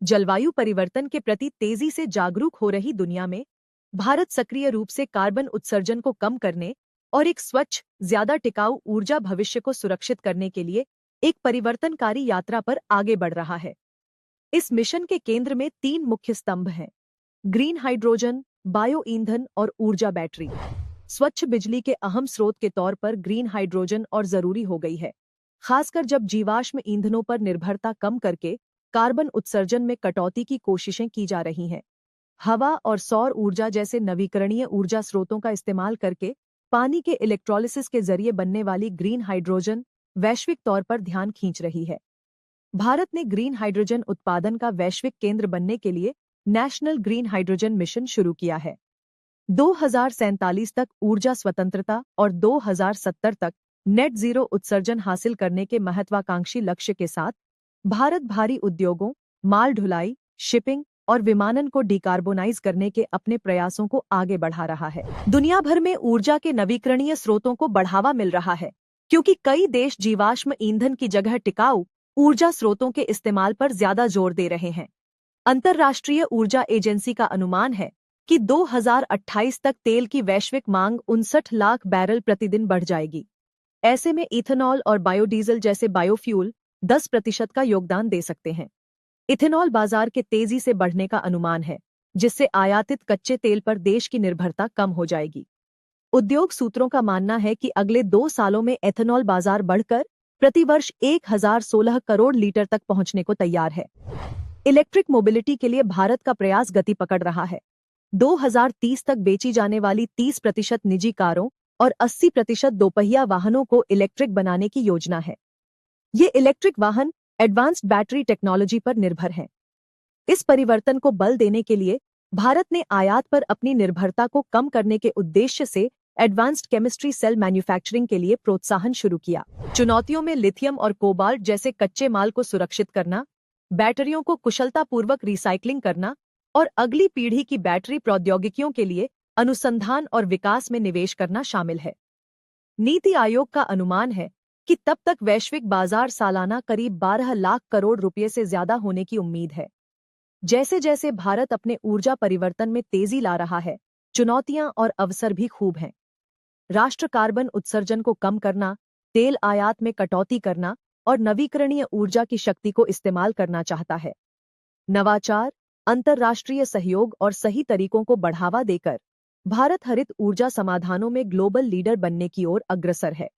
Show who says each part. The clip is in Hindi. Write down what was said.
Speaker 1: जलवायु परिवर्तन के प्रति तेजी से जागरूक हो रही दुनिया में भारत सक्रिय रूप से कार्बन उत्सर्जन को कम करने और एक स्वच्छ, ज्यादा टिकाऊ ऊर्जा भविष्य को सुरक्षित करने के लिए एक परिवर्तनकारी यात्रा पर आगे बढ़ रहा है। इस मिशन के केंद्र में 3 मुख्य स्तंभ हैं: ग्रीन हाइड्रोजन, बायो ईंधन और ऊर्जा बैटरी। स्वच्छ बिजली के अहम स्रोत के तौर पर ग्रीन हाइड्रोजन और जरूरी हो गई है, खासकर जब जीवाश्म ईंधनों पर निर्भरता कम करके कार्बन उत्सर्जन में कटौती की कोशिशें की जा रही हैं। हवा और सौर ऊर्जा जैसे नवीकरणीय ऊर्जा स्रोतों का इस्तेमाल करके पानी के इलेक्ट्रोलिसिस के जरिए बनने वाली ग्रीन हाइड्रोजन वैश्विक तौर पर ध्यान खींच रही है। भारत ने ग्रीन हाइड्रोजन उत्पादन का वैश्विक केंद्र बनने के लिए नेशनल ग्रीन हाइड्रोजन मिशन शुरू किया है। 2047 तक ऊर्जा स्वतंत्रता और 2070 तक नेट जीरो उत्सर्जन हासिल करने के महत्वाकांक्षी लक्ष्य के साथ भारत भारी उद्योगों, माल ढुलाई, शिपिंग और विमानन को डिकार्बोनाइज करने के अपने प्रयासों को आगे बढ़ा रहा है। दुनिया भर में ऊर्जा के नवीकरणीय स्रोतों को बढ़ावा मिल रहा है, क्योंकि कई देश जीवाश्म ईंधन की जगह टिकाऊ ऊर्जा स्रोतों के इस्तेमाल पर ज्यादा जोर दे रहे हैं। अंतर्राष्ट्रीय ऊर्जा एजेंसी का अनुमान है कि 2028 तक तेल की वैश्विक मांग 59 लाख बैरल प्रतिदिन बढ़ जाएगी। ऐसे में इथेनॉल और बायोडीजल जैसे बायोफ्यूल 10% का योगदान दे सकते हैं। इथेनॉल बाजार के तेजी से बढ़ने का अनुमान है, जिससे आयातित कच्चे तेल पर देश की निर्भरता कम हो जाएगी। उद्योग सूत्रों का मानना है कि अगले 2 सालों में एथेनॉल बाजार बढ़कर प्रतिवर्ष 1016 करोड़ लीटर तक पहुंचने को तैयार है। इलेक्ट्रिक मोबिलिटी के लिए भारत का प्रयास गति पकड़ रहा है। 2030 तक बेची जाने वाली 30% निजी कारों और 80% दोपहिया वाहनों को इलेक्ट्रिक बनाने की योजना है। ये इलेक्ट्रिक वाहन एडवांस्ड बैटरी टेक्नोलॉजी पर निर्भर हैं। इस परिवर्तन को बल देने के लिए भारत ने आयात पर अपनी निर्भरता को कम करने के उद्देश्य से एडवांस्ड केमिस्ट्री सेल मैन्युफैक्चरिंग के लिए प्रोत्साहन शुरू किया। चुनौतियों में लिथियम और कोबाल्ट जैसे कच्चे माल को सुरक्षित करना, बैटरियों को कुशलतापूर्वक रिसाइक्लिंग करना और अगली पीढ़ी की बैटरी प्रौद्योगिकियों के लिए अनुसंधान और विकास में निवेश करना शामिल है। नीति आयोग का अनुमान है कि तब तक वैश्विक बाजार सालाना करीब 12 लाख करोड़ रुपए से ज्यादा होने की उम्मीद है। जैसे जैसे भारत अपने ऊर्जा परिवर्तन में तेजी ला रहा है, चुनौतियां और अवसर भी खूब हैं। राष्ट्र कार्बन उत्सर्जन को कम करना, तेल आयात में कटौती करना और नवीकरणीय ऊर्जा की शक्ति को इस्तेमाल करना चाहता है। नवाचार, अंतर्राष्ट्रीय सहयोग और सही तरीकों को बढ़ावा देकर भारत हरित ऊर्जा समाधानों में ग्लोबल लीडर बनने की ओर अग्रसर है।